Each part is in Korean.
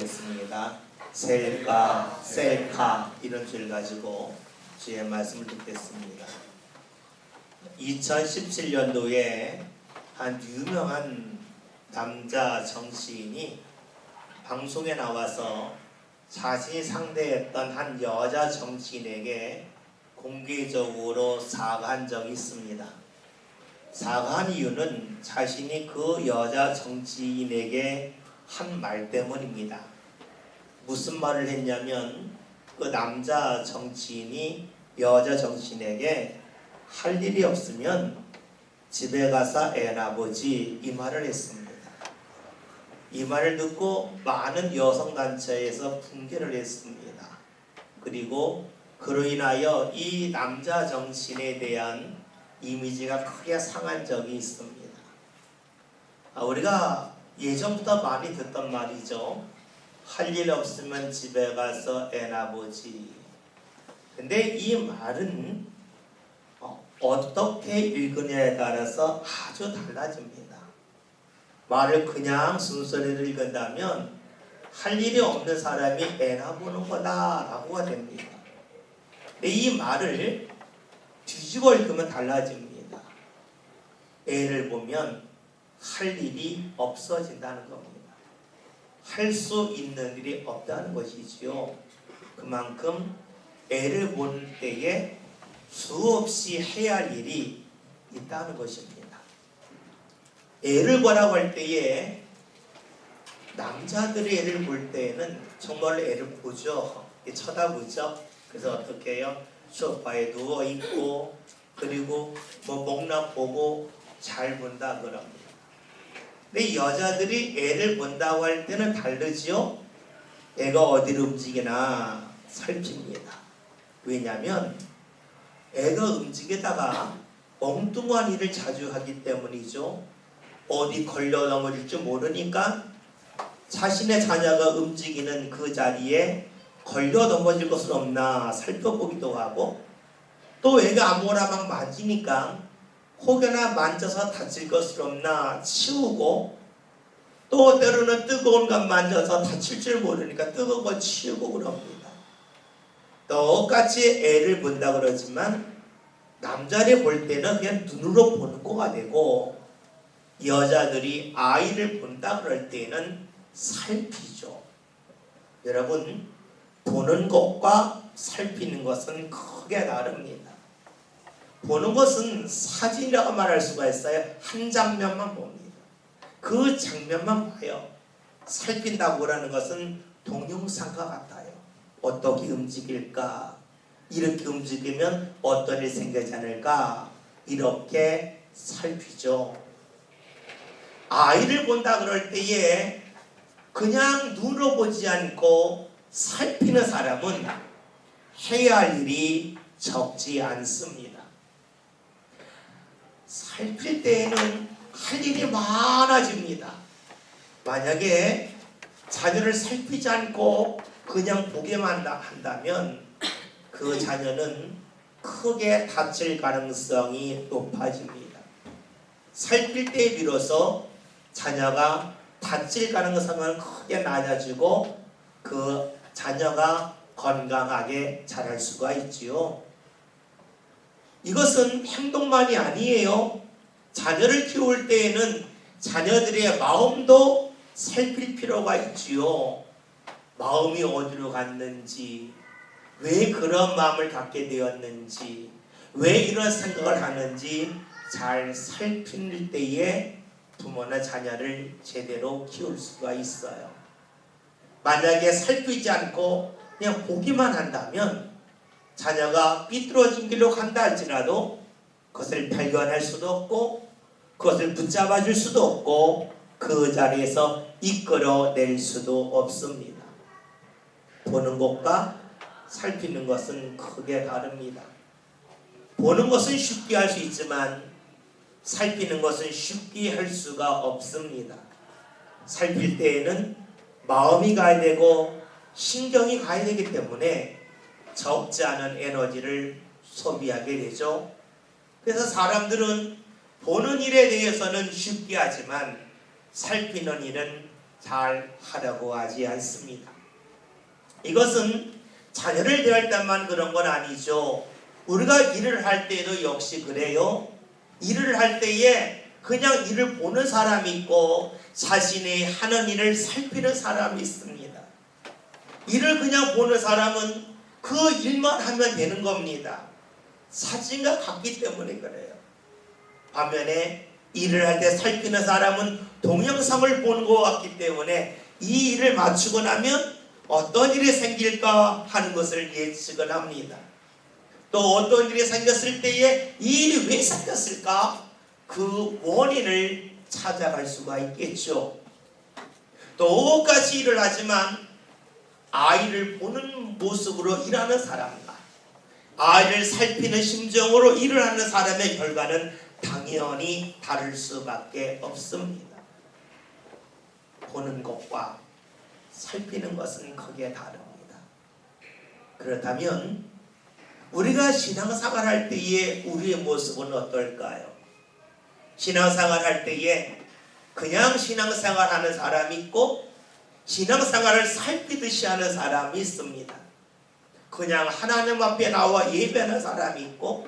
하겠습니다. 셀카, 셀카 이런 주를 가지고 주의 말씀을 듣겠습니다. 2017년도에 한 유명한 남자 정치인이 방송에 나와서 자신이 상대했던 한 여자 정치인에게 공개적으로 사과한 적이 있습니다. 사과한 이유는 자신이 그 여자 정치인에게 한 말 때문입니다. 무슨 말을 했냐면 그 남자 정치인이 여자 정치인에게 할 일이 없으면 집에 가서 애나 보지 이 말을 했습니다. 이 말을 듣고 많은 여성단체에서 붕괴를 했습니다. 그리고 그로 인하여 이 남자 정치인에 대한 이미지가 크게 상한 적이 있습니다. 우리가 예전부터 많이 듣던 말이죠. 할 일 없으면 집에 가서 애나 보지. 근데 이 말은 어떻게 읽느냐에 따라서 아주 달라집니다. 말을 그냥 순서대로 읽은다면 할 일이 없는 사람이 애나 보는 거다라고가 됩니다. 근데 이 말을 뒤집어 읽으면 달라집니다. 애를 보면 할 일이 없어진다는 겁니다. 할 수 있는 일이 없다는 것이지요. 그만큼 애를 볼 때에 수없이 해야 할 일이 있다는 것입니다. 애를 보라고 할 때에 남자들이 애를 볼 때에는 정말로 애를 보죠. 쳐다보죠. 그래서 어떻게 해요? 소파에 누워있고 그리고 목나 보고 잘 본다 그럽니다. 근데 여자들이 애를 본다고 할 때는 다르지요. 애가 어디로 움직이나 살핍니다. 왜냐하면 애가 움직이다가 엉뚱한 일을 자주 하기 때문이죠. 어디 걸려 넘어질 줄 모르니까 자신의 자녀가 움직이는 그 자리에 걸려 넘어질 것은 없나 살펴보기도 하고, 또 애가 아무거나 막 만지니까 혹여나 만져서 다칠 것은 없나 치우고, 또 때로는 뜨거운 것 만져서 다칠 줄 모르니까 뜨거운 거 치우고 그럽니다. 똑같이 애를 본다 그러지만 남자를 볼 때는 그냥 눈으로 보는 거가 되고, 여자들이 아이를 본다 그럴 때는 살피죠. 여러분, 보는 것과 살피는 것은 크게 다릅니다. 보는 것은 사진이라고 말할 수가 있어요. 한 장면만 봅니다. 그 장면만 봐요. 살핀다고 하는 것은 동영상과 같아요. 어떻게 움직일까? 이렇게 움직이면 어떤 일이 생기지 않을까? 이렇게 살피죠. 아이를 본다 그럴 때에 그냥 눈으로 보지 않고 살피는 사람은 해야 할 일이 적지 않습니다. 살필 때에는 할 일이 많아집니다. 만약에 자녀를 살피지 않고 그냥 보게만 한다면 그 자녀는 크게 다칠 가능성이 높아집니다. 살필 때에 비로소 자녀가 다칠 가능성은 크게 낮아지고 그 자녀가 건강하게 자랄 수가 있지요. 이것은 행동만이 아니에요. 자녀를 키울 때에는 자녀들의 마음도 살필 필요가 있지요. 마음이 어디로 갔는지, 왜 그런 마음을 갖게 되었는지, 왜 이런 생각을 하는지 잘 살필 때에 부모는 자녀를 제대로 키울 수가 있어요. 만약에 살피지 않고 그냥 보기만 한다면 자녀가 삐뚤어진 길로 간다 할지라도 그것을 발견할 수도 없고 그것을 붙잡아 줄 수도 없고 그 자리에서 이끌어낼 수도 없습니다. 보는 것과 살피는 것은 크게 다릅니다. 보는 것은 쉽게 할 수 있지만 살피는 것은 쉽게 할 수가 없습니다. 살필 때에는 마음이 가야 되고 신경이 가야 되기 때문에 적지 않은 에너지를 소비하게 되죠. 그래서 사람들은 보는 일에 대해서는 쉽게 하지만 살피는 일은 잘 하려고 하지 않습니다. 이것은 자녀를 대할 때만 그런 건 아니죠. 우리가 일을 할 때도 역시 그래요. 일을 할 때에 그냥 일을 보는 사람이 있고 자신이 하는 일을 살피는 사람이 있습니다. 일을 그냥 보는 사람은 그 일만 하면 되는 겁니다. 사진과 같기 때문에 그래요. 반면에 일을 할 때 살피는 사람은 동영상을 보는 것 같기 때문에 이 일을 마치고 나면 어떤 일이 생길까 하는 것을 예측을 합니다. 또 어떤 일이 생겼을 때에 이 일이 왜 생겼을까? 그 원인을 찾아갈 수가 있겠죠. 똑같이 일을 하지만 아이를 보는 모습으로 일하는 사람과 아이를 살피는 심정으로 일을 하는 사람의 결과는 당연히 다를 수밖에 없습니다. 보는 것과 살피는 것은 크게 다릅니다. 그렇다면 우리가 신앙생활 할 때의 우리의 모습은 어떨까요? 신앙생활 할 때에 그냥 신앙생활 하는 사람이 있고 신앙생활을 살피듯이 하는 사람이 있습니다. 그냥 하나님 앞에 나와 예배하는 사람이 있고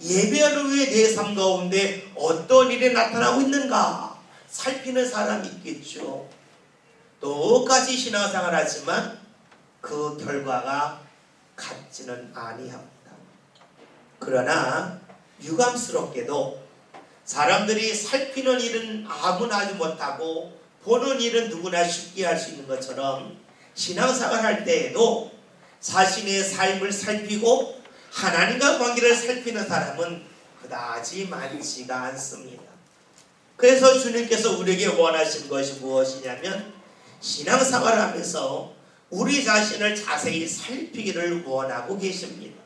예배하는 후에 내 삶 가운데 어떤 일이 나타나고 있는가 살피는 사람이 있겠죠. 똑같이 신앙생활 하지만 그 결과가 같지는 아니합니다. 그러나 유감스럽게도 사람들이 살피는 일은 아무나 하지 못하고 보는 일은 누구나 쉽게 할 수 있는 것처럼 신앙생활 할 때에도 자신의 삶을 살피고 하나님과 관계를 살피는 사람은 그다지 많지가 않습니다. 그래서 주님께서 우리에게 원하신 것이 무엇이냐면 신앙생활을 하면서 우리 자신을 자세히 살피기를 원하고 계십니다.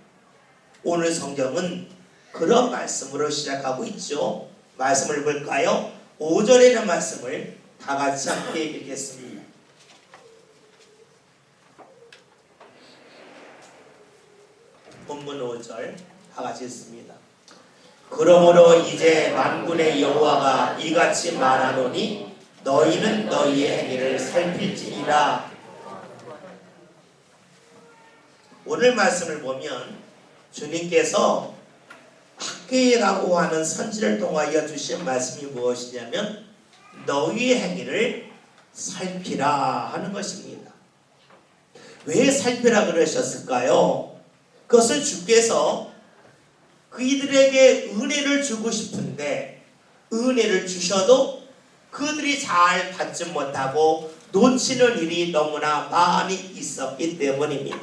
오늘 성경은 그런 말씀으로 시작하고 있죠. 말씀을 볼까요? 5절에 있는 말씀을 다 같이 함께 읽겠습니다. 본문 5절 다 같이 읽습니다. 그러므로 이제 만군의 여호와가 이같이 말하노니 너희는 너희의 행위를 살필지니라. 오늘 말씀을 보면 주님께서 학개라고 하는 선지를 통하여 주신 말씀이 무엇이냐면 너희의 행위를 살피라 하는 것입니다. 왜 살피라 그러셨을까요? 그것을 주께서 그이들에게 은혜를 주고 싶은데 은혜를 주셔도 그들이 잘 받지 못하고 놓치는 일이 너무나 많이 있었기 때문입니다.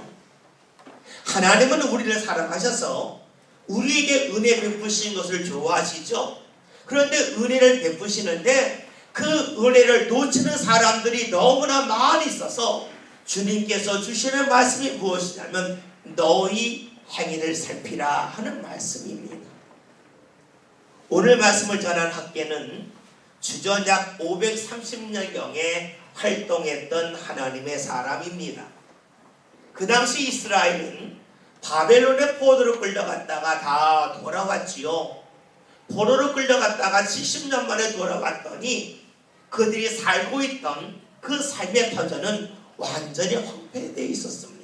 하나님은 우리를 사랑하셔서 우리에게 은혜 베푸신 것을 좋아하시죠. 그런데 은혜를 베푸시는데 그 은혜를 놓치는 사람들이 너무나 많이 있어서 주님께서 주시는 말씀이 무엇이냐면 너희 행위를 살피라 하는 말씀입니다. 오늘 말씀을 전한 학개는 주전약 530년경에 활동했던 하나님의 사람입니다. 그 당시 이스라엘은 바벨론의 포로로 끌려갔다가 다 돌아왔지요. 포로로 끌려갔다가 70년 만에 돌아왔더니 그들이 살고 있던 그 삶의 터전은 완전히 황폐되어 있었습니다.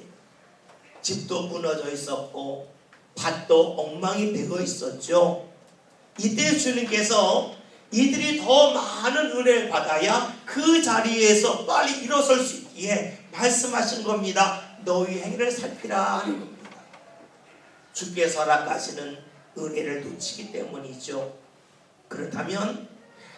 집도 무너져 있었고 밭도 엉망이 되어 있었죠. 이때 주님께서 이들이 더 많은 은혜를 받아야 그 자리에서 빨리 일어설 수 있기에 말씀하신 겁니다. 너희 행위를 살피라 하는 겁니다. 주께서 허락하시는 은혜를 놓치기 때문이죠. 그렇다면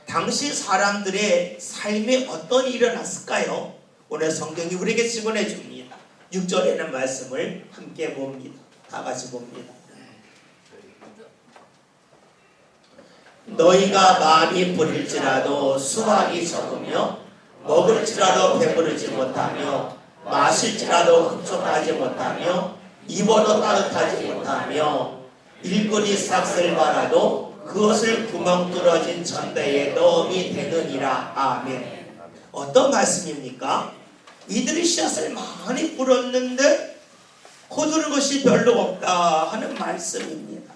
당시 사람들의 삶에 어떤 일이 일어났을까요? 오늘 성경이 우리에게 증언해 줍니다. 6절에는 말씀을 함께 봅니다. 다 같이 봅니다. 너희가 많이 뿌릴지라도 수확이 적으며 먹을지라도 배부르지 못하며 마실지라도 흡족하지 못하며 입어도 따뜻하지 못하며 일꾼이 삭슬 바라도 그것을 구멍 뚫어진 천대에 넣음이 되느니라. 아멘. 어떤 말씀입니까? 이들이 씨앗을 많이 뿌렸는데 거두는 것이 별로 없다 하는 말씀입니다.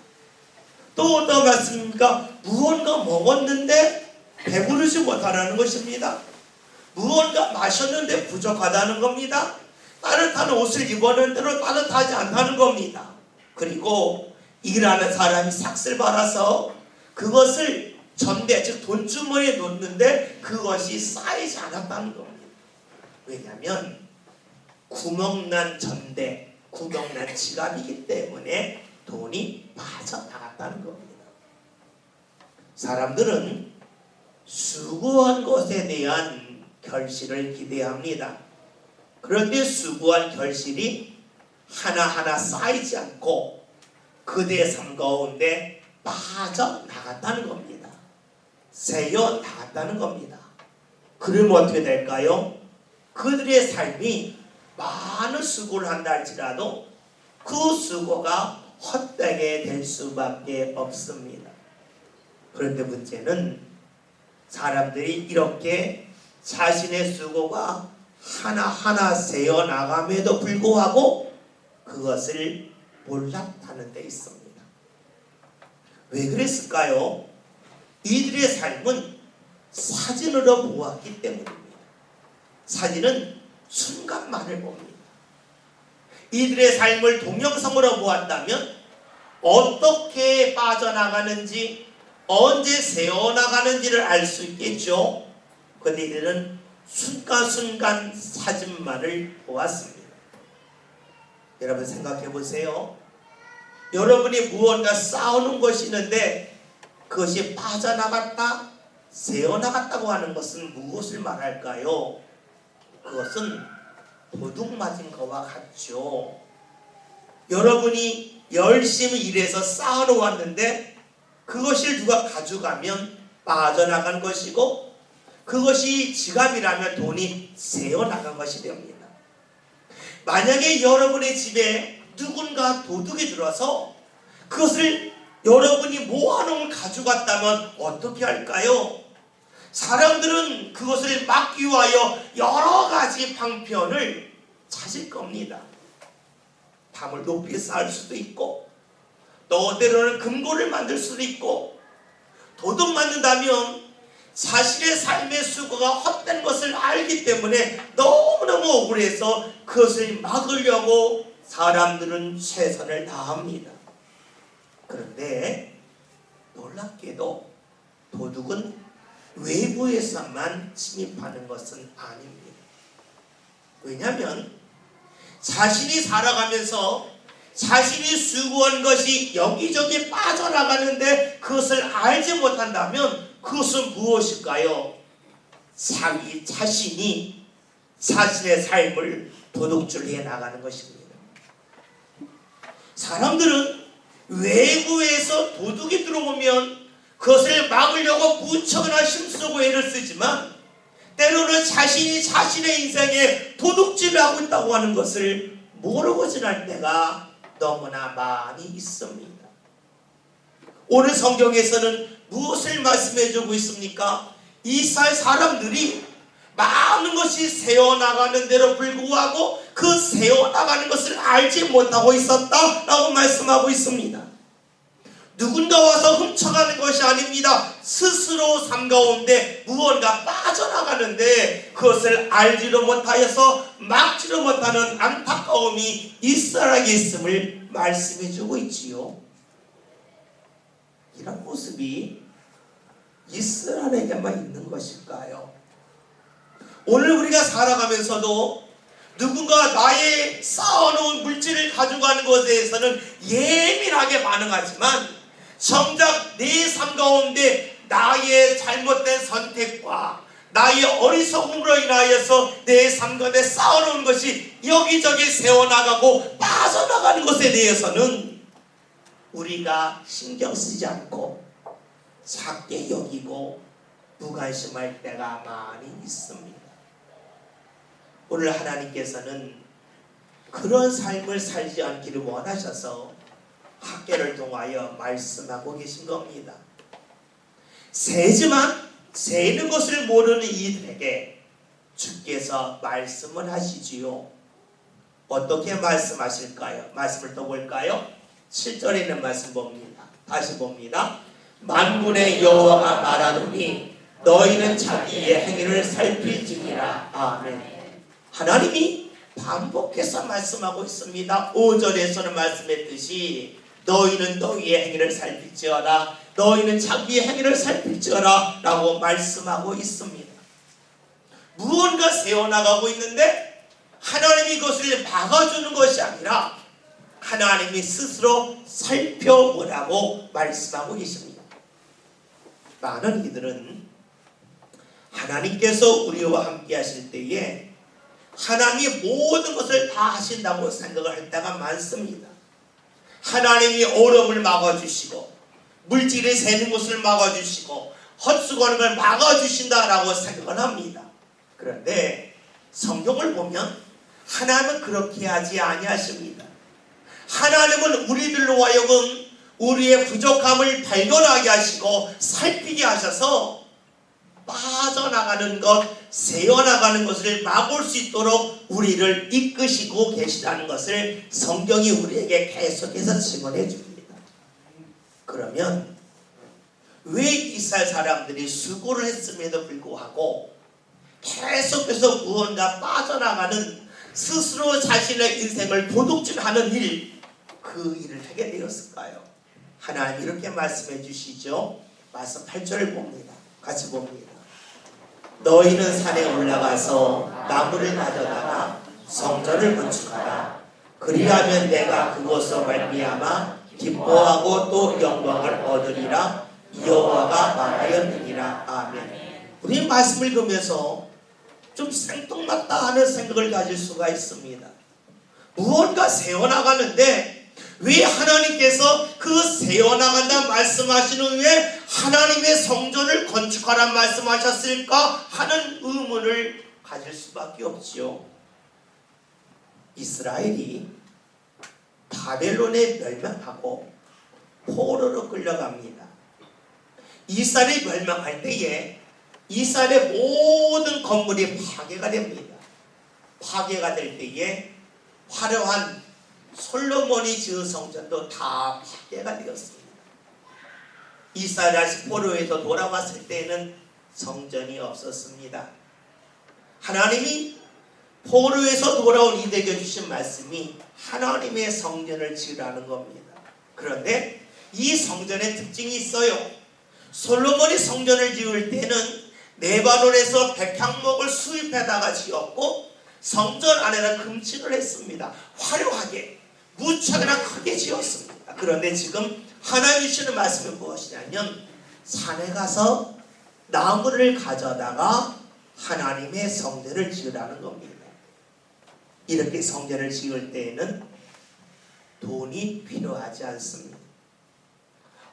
또 어떤 말씀입니까? 무언가 먹었는데 배부르지 못하라는 것입니다. 무언가 마셨는데 부족하다는 겁니다. 따뜻한 옷을 입었는데도 따뜻하지 않다는 겁니다. 그리고 일하는 사람이 삭슬 받아서 그것을 전대, 즉 돈주머니에 놓는데 그것이 쌓이지 않았다는 겁니다. 왜냐하면 구멍난 전대, 구멍난 지갑이기 때문에 돈이 빠져나갔다는 겁니다. 사람들은 수고한 것에 대한 결실을 기대합니다. 그런데 수고한 결실이 하나하나 쌓이지 않고 그대의 삶 가운데 빠져나갔다는 겁니다. 새어 나갔다는 겁니다. 그러면 어떻게 될까요? 그들의 삶이 많은 수고를 한다 할지라도 그 수고가 헛되게 될 수밖에 없습니다. 그런데 문제는 사람들이 이렇게 자신의 수고가 하나하나 새어 나감에도 불구하고 그것을 몰랐다는 데 있습니다. 왜 그랬을까요? 이들의 삶은 사진으로 보았기 때문입니다. 사진은 순간만을 봅니다. 이들의 삶을 동영상으로 보았다면 어떻게 빠져나가는지, 언제 새어나가는지를 알 수 있겠죠. 그런데 이들은 순간순간 사진만을 보았습니다. 여러분 생각해 보세요. 여러분이 무언가 쌓아놓은 것이 있는데 그것이 빠져나갔다, 새어나갔다고 하는 것은 무엇을 말할까요? 그것은 도둑 맞은 것과 같죠. 여러분이 열심히 일해서 쌓아놓았는데 그것을 누가 가져가면 빠져나간 것이고 그것이 지갑이라면 돈이 새어나간 것이 됩니다. 만약에 여러분의 집에 누군가 도둑이 들어서 그것을 여러분이 모아놓은 걸 가져갔다면 어떻게 할까요? 사람들은 그것을 막기 위하여 여러 가지 방편을 찾을 겁니다. 담을 높이 쌓을 수도 있고 또 때로는 금고를 만들 수도 있고, 도둑 맞는다면 자신의 삶의 수고가 헛된 것을 알기 때문에 너무너무 억울해서 그것을 막으려고 사람들은 최선을 다합니다. 그런데 놀랍게도 도둑은 외부에서만 침입하는 것은 아닙니다. 왜냐하면 자신이 살아가면서 자신이 수고한 것이 여기저기 빠져나가는데 그것을 알지 못한다면 그것은 무엇일까요? 자기 자신이 자신의 삶을 도둑질해 나가는 것입니다. 사람들은 외부에서 도둑이 들어오면 그것을 막으려고 무척이나 힘쓰고 애를 쓰지만 때로는 자신이 자신의 인생에 도둑질을 하고 있다고 하는 것을 모르고 지날 때가 너무나 많이 있습니다. 오늘 성경에서는 무엇을 말씀해주고 있습니까? 이스라엘 사람들이 많은 것이 새어나가는 데로 불구하고 그 새어나가는 것을 알지 못하고 있었다라고 말씀하고 있습니다. 누군가 와서 훔쳐가는 것이 아닙니다. 스스로 삶 가운데 무언가 빠져나가는데 그것을 알지도 못하여서 막지도 못하는 안타까움이 이스라엘에게 있음을 말씀해주고 있지요. 이런 모습이 이스라엘에게만 있는 것일까요? 오늘 우리가 살아가면서도 누군가 나의 쌓아놓은 물질을 가져가는 것에 대해서는 예민하게 반응하지만 정작 내 삶 가운데 나의 잘못된 선택과 나의 어리석음으로 인하여서 내 삶 가운데 쌓아놓은 것이 여기저기 새어나가고 빠져나가는 것에 대해서는 우리가 신경 쓰지 않고 작게 여기고 무관심할 때가 많이 있습니다. 오늘 하나님께서는 그런 삶을 살지 않기를 원하셔서 학계를 통하여 말씀하고 계신 겁니다. 세지만 세는 것을 모르는 이들에게 주께서 말씀을 하시지요. 어떻게 말씀하실까요? 말씀을 또 볼까요? 7절에 있는 말씀 봅니다. 다시 봅니다. 만군의 여호와가 말하노니 너희는 자기의 행위를 살필지니라. 아멘. 하나님이 반복해서 말씀하고 있습니다. 5절에서는 말씀했듯이 너희는 너희의 행위를 살필지어라, 너희는 자기의 행위를 살필지어라 라고 말씀하고 있습니다. 무언가 세워나가고 있는데 하나님이 그것을 막아주는 것이 아니라 하나님이 스스로 살펴보라고 말씀하고 계십니다. 많은 이들은 하나님께서 우리와 함께 하실 때에 하나님이 모든 것을 다 하신다고 생각을 할 때가 많습니다. 하나님이 얼음을 막아주시고 물질이 새는 것을 막아주시고 헛수고하는 걸 막아주신다라고 생각을 합니다. 그런데 성경을 보면 하나님은 그렇게 하지 아니하십니다. 하나님은 우리들로 하여금 우리의 부족함을 발견하게 하시고 살피게 하셔서 빠져나가는 것, 새어나가는 것을 막을 수 있도록 우리를 이끄시고 계시다는 것을 성경이 우리에게 계속해서 증언해 줍니다. 그러면 왜 이스라엘 사람들이 수고를 했음에도 불구하고 계속해서 무언가 빠져나가는 스스로 자신의 인생을 도둑질하는 그 일을 하게 되었을까요? 하나님 이렇게 말씀해 주시죠. 말씀 8절을 봅니다. 같이 봅니다. 너희는 산에 올라가서 나무를 가져다가 성전을 건축하라. 그리하면 내가 그곳으로 말미암아 기뻐하고 또 영광을 얻으리라. 여호와가 말하였느니라. 아멘. 우리 말씀을 보면서 좀 생뚱맞다 하는 생각을 가질 수가 있습니다. 무언가 세워나가는데 왜 하나님께서 그 세워나간다 말씀하신 후에 하나님의 성전을 건축하라 말씀하셨을까 하는 의문을 가질 수밖에 없지요. 이스라엘이 바벨론에 멸망하고 포로로 끌려갑니다. 이스라엘이 멸망할 때에 이스라엘의 모든 건물이 파괴가 됩니다. 파괴가 될 때에 화려한 솔로몬이 지은 성전도 다 파괴가 되었습니다. 이스라엘이 다시 포로에서 돌아왔을 때에는 성전이 없었습니다. 하나님이 포로에서 돌아온 이들에게 주신 말씀이 하나님의 성전을 지으라는 겁니다. 그런데 이 성전의 특징이 있어요. 솔로몬이 성전을 지을 때는 레바논에서 백향목을 수입해다가 지었고 성전 안에는 금칠을 했습니다. 화려하게 무척이나 크게 지었습니다. 그런데 지금 하나님 주시는 말씀은 무엇이냐면 산에 가서 나무를 가져다가 하나님의 성전을 지으라는 겁니다. 이렇게 성전을 지을 때에는 돈이 필요하지 않습니다.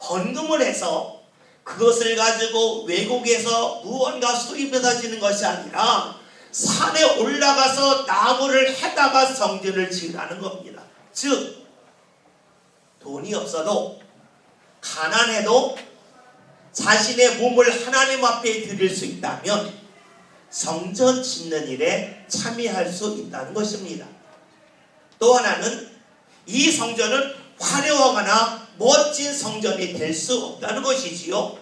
헌금을 해서 그것을 가지고 외국에서 무언가 수입해서 지는 것이 아니라 산에 올라가서 나무를 해다가 성전을 지으라는 겁니다. 즉 돈이 없어도 가난해도 자신의 몸을 하나님 앞에 드릴 수 있다면 성전 짓는 일에 참여할 수 있다는 것입니다. 또 하나는 이 성전은 화려하거나 멋진 성전이 될 수 없다는 것이지요.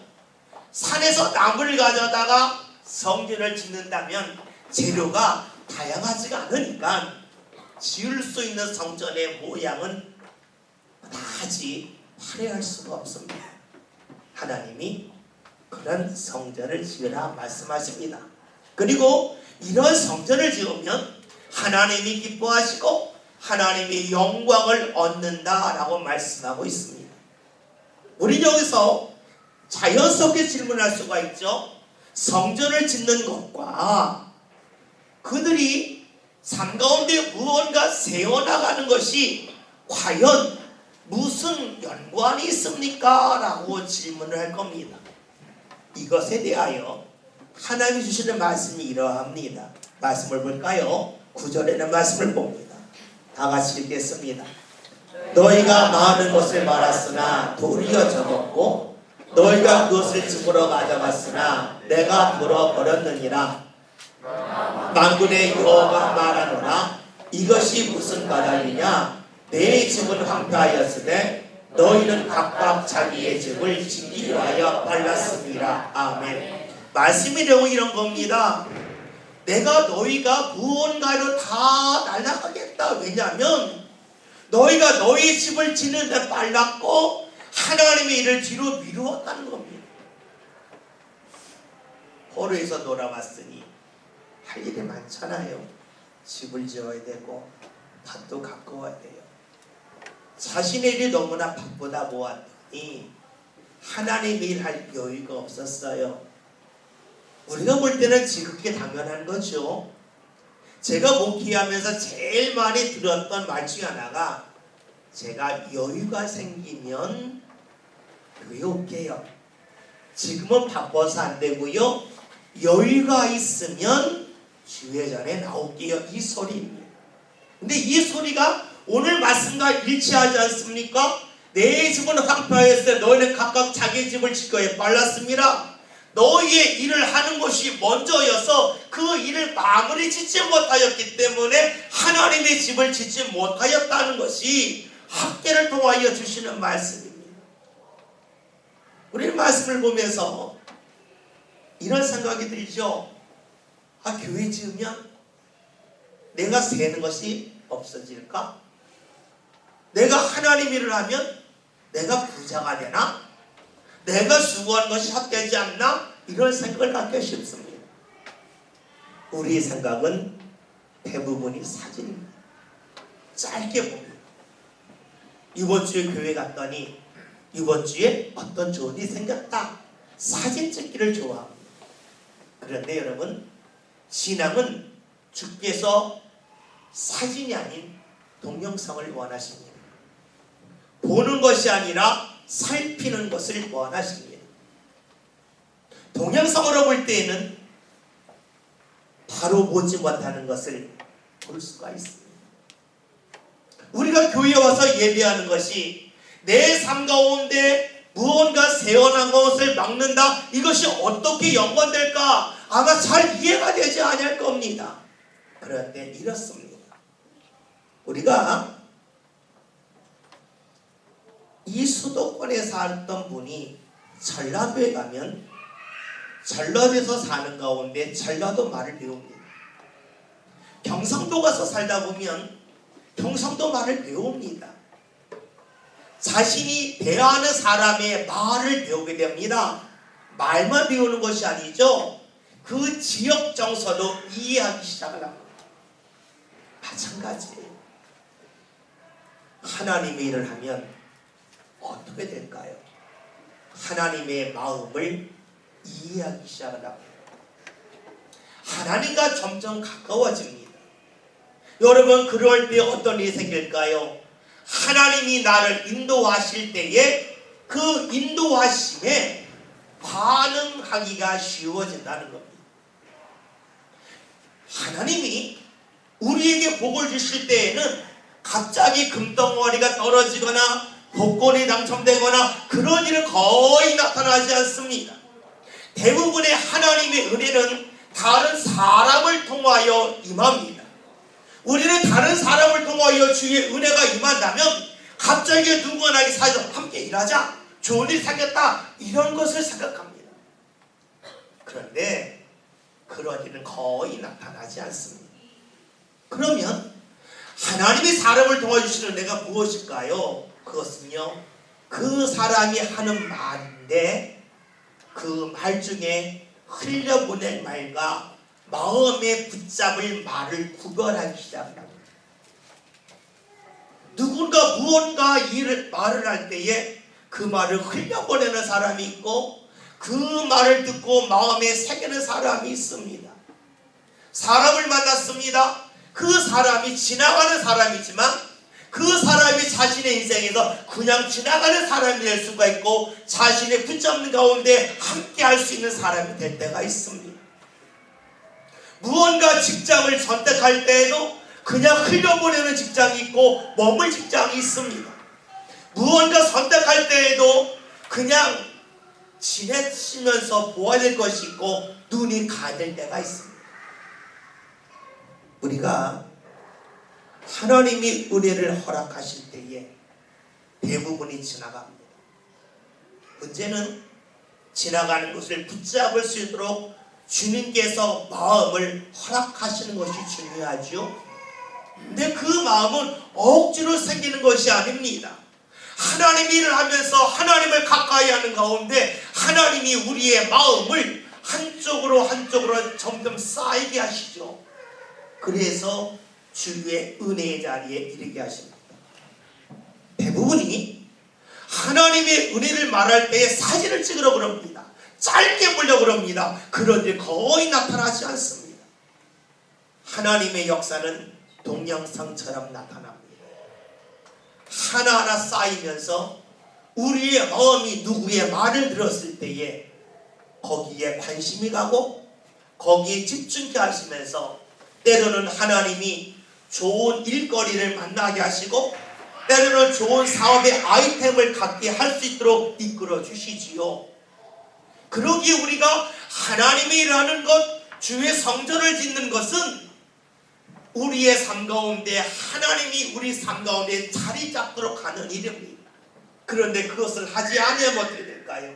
산에서 나무를 가져다가 성전을 짓는다면 재료가 다양하지가 않으니까 지을 수 있는 성전의 모양은 다지 화려할 수가 없습니다. 하나님이 그런 성전을 지으라 말씀하십니다. 그리고 이런 성전을 지으면 하나님이 기뻐하시고 하나님이 영광을 얻는다라고 말씀하고 있습니다. 우리 여기서 자연스럽게 질문할 수가 있죠. 성전을 짓는 것과 그들이 삶 가운데 무언가 세워나가는 것이 과연 무슨 연관이 있습니까? 라고 질문을 할 겁니다. 이것에 대하여 하나님이 주시는 말씀이 이러합니다. 말씀을 볼까요? 9절에는 말씀을 봅니다. 다 같이 읽겠습니다. 너희가 많은 것을 말았으나 도리어 적었고 너희가 그것을 집으러 가져갔으나 내가 물어버렸느니라. 만군의 여호와가 말하노라. 이것이 무슨 까닭이냐? 내 집은 황폐하였으되 너희는 각각 자기의 집을 짓기 위하여 발랐습니다. 아멘. 말씀이 되고 이런 겁니다. 내가 너희가 무언가로 다 날아가겠다. 왜냐하면 너희가 너희 집을 짓는 데 빨랐고 하나님의 일을 뒤로 미루었다는 겁니다. 포로에서 돌아왔으니 할 일이 많잖아요. 집을 지어야 되고 밭도 가꿔야 돼요. 자신의 일이 너무나 바쁘다 보았더니 하나님의 일 할 여유가 없었어요. 우리가 볼 때는 지극히 당연한 거죠. 제가 목회하면서 제일 많이 들었던 말 중에 하나가 제가 여유가 생기면 교회 올게요. 지금은 바빠서 안 되고요. 여유가 있으면 주회전에 나올게요. 이 소리입니다. 근데 이 소리가 오늘 말씀과 일치하지 않습니까? 내 집은 황폐하였을 때 너희는 각각 자기 집을 짓기에 빨랐습니다. 너희의 일을 하는 것이 먼저여서 그 일을 마무리 짓지 못하였기 때문에 하나님의 집을 짓지 못하였다는 것이 학계를 통하여 주시는 말씀입니다. 우리는 말씀을 보면서 이런 생각이 들죠. 아, 교회 지으면 내가 세는 것이 없어질까? 내가 하나님 일을 하면 내가 부자가 되나? 내가 수고한 것이 헛되지 않나? 이런 생각을 갖기 쉽습니다. 우리의 생각은 대부분이 사진입니다. 짧게 봅니다. 이번 주에 교회 갔더니 이번 주에 어떤 좋은 일이 생겼다. 사진 찍기를 좋아합니다. 그런데 여러분, 신앙은 주께서 사진이 아닌 동영상을 원하십니다. 보는 것이 아니라 살피는 것을 원하십니다. 동영상으로 볼 때에는 바로 보지 못하는 것을 볼 수가 있습니다. 우리가 교회에 와서 예배하는 것이 내 삶 가운데 무언가 세어난 것을 막는다. 이것이 어떻게 연관될까? 아마 잘 이해가 되지 않을 겁니다. 그런데 이렇습니다. 우리가 이 수도권에 살던 분이 전라도에 가면 전라도에서 사는 가운데 전라도 말을 배웁니다. 경상도 가서 살다 보면 경상도 말을 배웁니다. 자신이 대하는 사람의 말을 배우게 됩니다. 말만 배우는 것이 아니죠. 그 지역 정서도 이해하기 시작을 합니다. 마찬가지예요. 하나님의 일을 하면 어떻게 될까요? 하나님의 마음을 이해하기 시작을 합니다. 하나님과 점점 가까워집니다. 여러분, 그럴 때 어떤 일이 생길까요? 하나님이 나를 인도하실 때에 그 인도하심에 반응하기가 쉬워진다는 겁니다. 하나님이 우리에게 복을 주실 때에는 갑자기 금덩어리가 떨어지거나 복권이 당첨되거나 그런 일은 거의 나타나지 않습니다. 대부분의 하나님의 은혜는 다른 사람을 통하여 임합니다. 우리는 다른 사람을 통하여 주의 은혜가 임한다면 갑자기 누구나 사이에서 함께 일하자, 좋은 일 생겼다, 이런 것을 생각합니다. 그런데 그런 일은 거의 나타나지 않습니다. 그러면 하나님이 사람을 도와주시는 은혜가 무엇일까요? 그것은요, 그 사람이 하는 말인데 그 말 중에 흘려보낼 말과 마음에 붙잡을 말을 구별하기 시작합니다. 누군가 무언가 말을 할 때에 그 말을 흘려보내는 사람이 있고 그 말을 듣고 마음에 새기는 사람이 있습니다. 사람을 만났습니다. 그 사람이 지나가는 사람이지만 그 사람이 자신의 인생에서 그냥 지나가는 사람이 될 수가 있고 자신의 붙잡는 가운데 함께 할 수 있는 사람이 될 때가 있습니다. 무언가 직장을 선택할 때에도 그냥 흘려보내는 직장이 있고 머물 직장이 있습니다. 무언가 선택할 때에도 그냥 지내치면서 보아야 될 것이 있고 눈이 가야 될 때가 있습니다. 우리가 하나님이 은혜를 허락하실 때에 대부분이 지나갑니다. 문제는 지나가는 것을 붙잡을 수 있도록 주님께서 마음을 허락하시는 것이 중요하죠. 근데 그 마음은 억지로 생기는 것이 아닙니다. 하나님이 일을 하면서 하나님을 가까이 하는 가운데 하나님이 우리의 마음을 한쪽으로 점점 쌓이게 하시죠. 그래서 주의 은혜의 자리에 이르게 하십니다. 대부분이 하나님의 은혜를 말할 때에 사진을 찍으러 그럽니다. 짧게 보려고 그럽니다. 그런데 거의 나타나지 않습니다. 하나님의 역사는 동영상처럼 나타납니다. 하나하나 쌓이면서 우리의 마음이 누구의 말을 들었을 때에 거기에 관심이 가고 거기에 집중케 하시면서 때로는 하나님이 좋은 일거리를 만나게 하시고 때로는 좋은 사업의 아이템을 갖게 할 수 있도록 이끌어 주시지요. 그러기에 우리가 하나님의 일하는 것, 주의 성전을 짓는 것은 우리의 삶 가운데 하나님이 우리 삶 가운데 자리 잡도록 하는 일입니다. 그런데 그것을 하지 않으면 어떻게 될까요?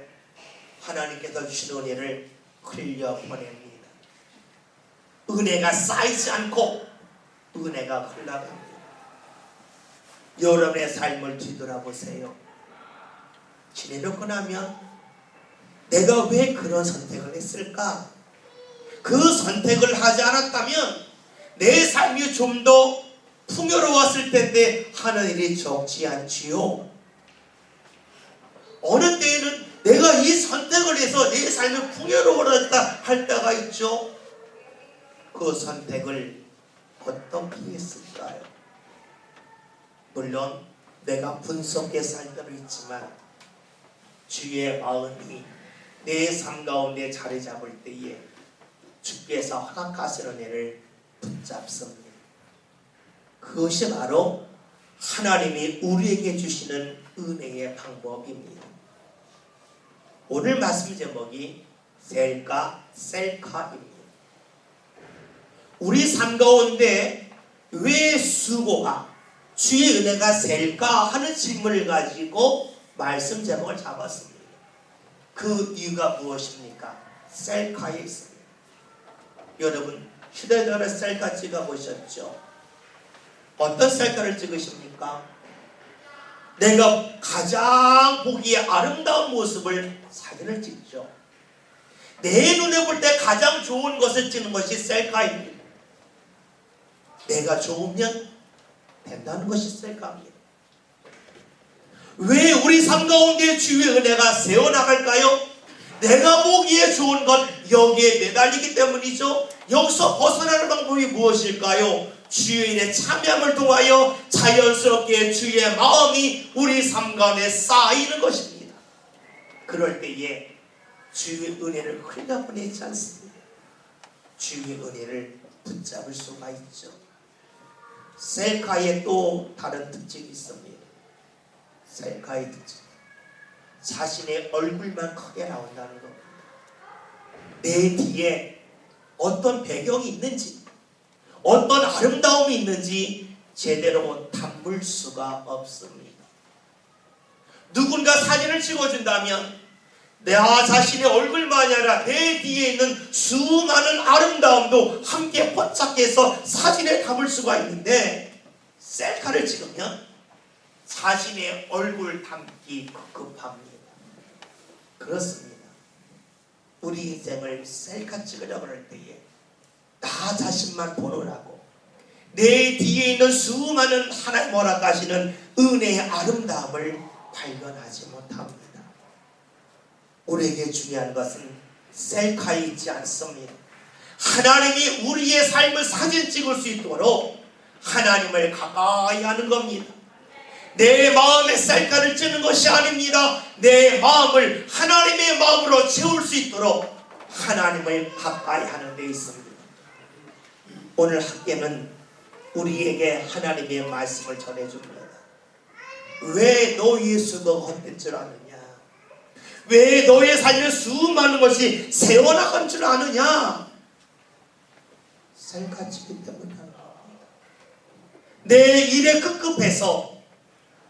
하나님께서 주신 은혜를 흘려보냅니다. 은혜가 쌓이지 않고 은혜가 흘러갑니다. 여러분의 삶을 뒤돌아보세요. 지내놓고 나면 내가 왜 그런 선택을 했을까? 그 선택을 하지 않았다면 내 삶이 좀 더 풍요로웠을 텐데 하는 일이 적지 않지요. 어느 때에는 내가 이 선택을 해서 내 삶이 풍요로워졌다 할 때가 있죠. 그 선택을 어떻게 했을까요? 물론 내가 분석해 살 때도 있지만 주의 마음이 내 삶 가운데 자리 잡을 때에 주께서 허락하시는 은혜를 붙잡습니다. 그것이 바로 하나님이 우리에게 주시는 은혜의 방법입니다. 오늘 말씀 제목이 셀카입니다. 우리 삶 가운데 왜 수고가 주의 은혜가 셀까 하는 질문을 가지고 말씀 제목을 잡았습니다. 그 이유가 무엇입니까? 셀카에 있습니다. 여러분 휴대전화에 셀카 찍어보셨죠? 어떤 셀카를 찍으십니까? 내가 가장 보기에 아름다운 모습을 사진을 찍죠. 내 눈에 볼 때 가장 좋은 것을 찍는 것이 셀카입니다. 내가 좋으면 된다는 것이 셀카입니다. 왜 우리 삶 가운데 주의 은혜가 새어나갈까요? 내가 보기에 좋은 것 여기에 매달리기 때문이죠. 여기서 벗어나는 방법이 무엇일까요? 주의 일에 참여함을 통하여 자연스럽게 주의 마음이 우리 삶 가운데 쌓이는 것입니다. 그럴 때에 주의 은혜를 흘려보내지 않습니다. 주의 은혜를 붙잡을 수가 있죠. 셀카의 또 다른 특징이 있습니다. 셀카의 특징, 자신의 얼굴만 크게 나온다는 겁니다. 내 뒤에 어떤 배경이 있는지, 어떤 아름다움이 있는지 제대로 담을 수가 없습니다. 누군가 사진을 찍어준다면 나 자신의 얼굴만이 아니라 내 뒤에 있는 수많은 아름다움도 함께 포착해서 사진에 담을 수가 있는데, 셀카를 찍으면 자신의 얼굴 담기 급급합니다. 그렇습니다. 우리 인생을 셀카 찍으려고 할 때에 나 자신만 보느라고 내 뒤에 있는 수많은 하나님 허락하시는 은혜의 아름다움을 발견하지 못합니다. 우리에게 중요한 것은 셀카에 있지 않습니다. 하나님이 우리의 삶을 사진 찍을 수 있도록 하나님을 가까이 하는 겁니다. 내 마음에 셀카를 찍는 것이 아닙니다. 내 마음을 하나님의 마음으로 채울 수 있도록 하나님을 가까이 하는 데 있습니다. 오늘 학교는 우리에게 하나님의 말씀을 전해줍니다. 왜 너 예수가 헛된 줄 아느냐? 왜 너의 삶에 수많은 것이 새어나간 줄 아느냐? 셀카 찍기 때문에 내 일에 급급해서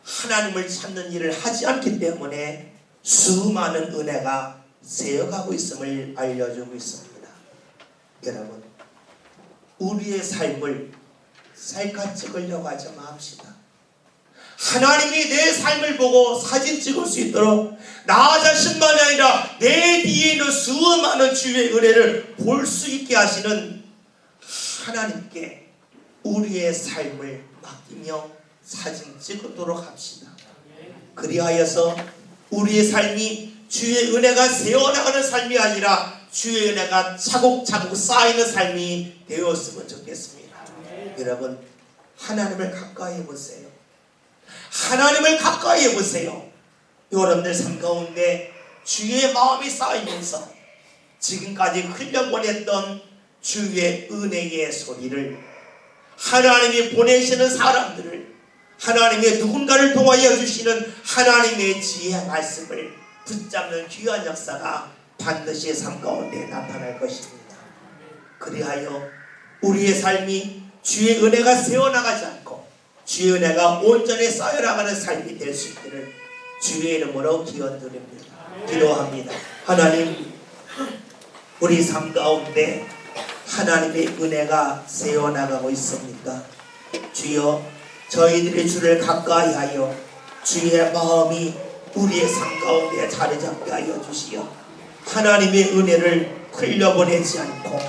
하나님을 찾는 일을 하지 않기 때문에 수많은 은혜가 세어가고 있음을 알려주고 있습니다. 여러분, 우리의 삶을 셀카 찍으려고 하지 맙시다. 하나님이 내 삶을 보고 사진 찍을 수 있도록 나 자신만이 아니라 내 뒤에 있는 수많은 주의 은혜를 볼 수 있게 하시는 하나님께 우리의 삶을 맡기며 사진 찍도록 합시다. 그리하여서 우리의 삶이 주의 은혜가 새어나가는 삶이 아니라 주의 은혜가 차곡차곡 쌓이는 삶이 되었으면 좋겠습니다. 여러분, 하나님을 가까이 해보세요. 하나님을 가까이 해보세요. 여러분들 삶 가운데 주의 마음이 쌓이면서 지금까지 흘려보냈던 주의 은혜의 소리를, 하나님이 보내시는 사람들을, 하나님의 누군가를 통하여 주시는 하나님의 지혜의 말씀을 붙잡는 귀한 역사가 반드시 삶 가운데 나타날 것입니다. 그리하여 우리의 삶이 주의 은혜가 새어나가지 않고 주의 은혜가 온전히 쌓여나가는 삶이 될 수 있기를 주의 이름으로 기원드립니다. 기도합니다. 하나님, 우리 삶 가운데 하나님의 은혜가 새어나가고 있습니까? 주여, 저희들이 주를 가까이 하여 주의 마음이 우리의 삶 가운데 자리 잡게 하여 주시어 하나님의 은혜를 흘려보내지 않고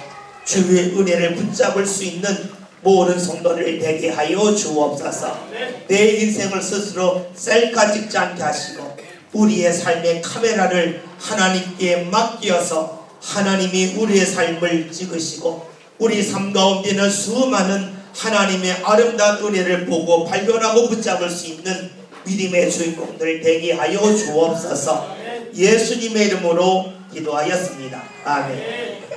주의 은혜를 붙잡을 수 있는 모든 성도를 되게 하여 주옵소서. 내 인생을 스스로 셀카 찍지 않게 하시고 우리의 삶의 카메라를 하나님께 맡겨서 하나님이 우리의 삶을 찍으시고 우리 삶 가운데는 수많은 하나님의 아름다운 은혜를 보고 발견하고 붙잡을 수 있는 믿음의 주인공들 되게 하여 주옵소서. 예수님의 이름으로 기도하였습니다. 아멘.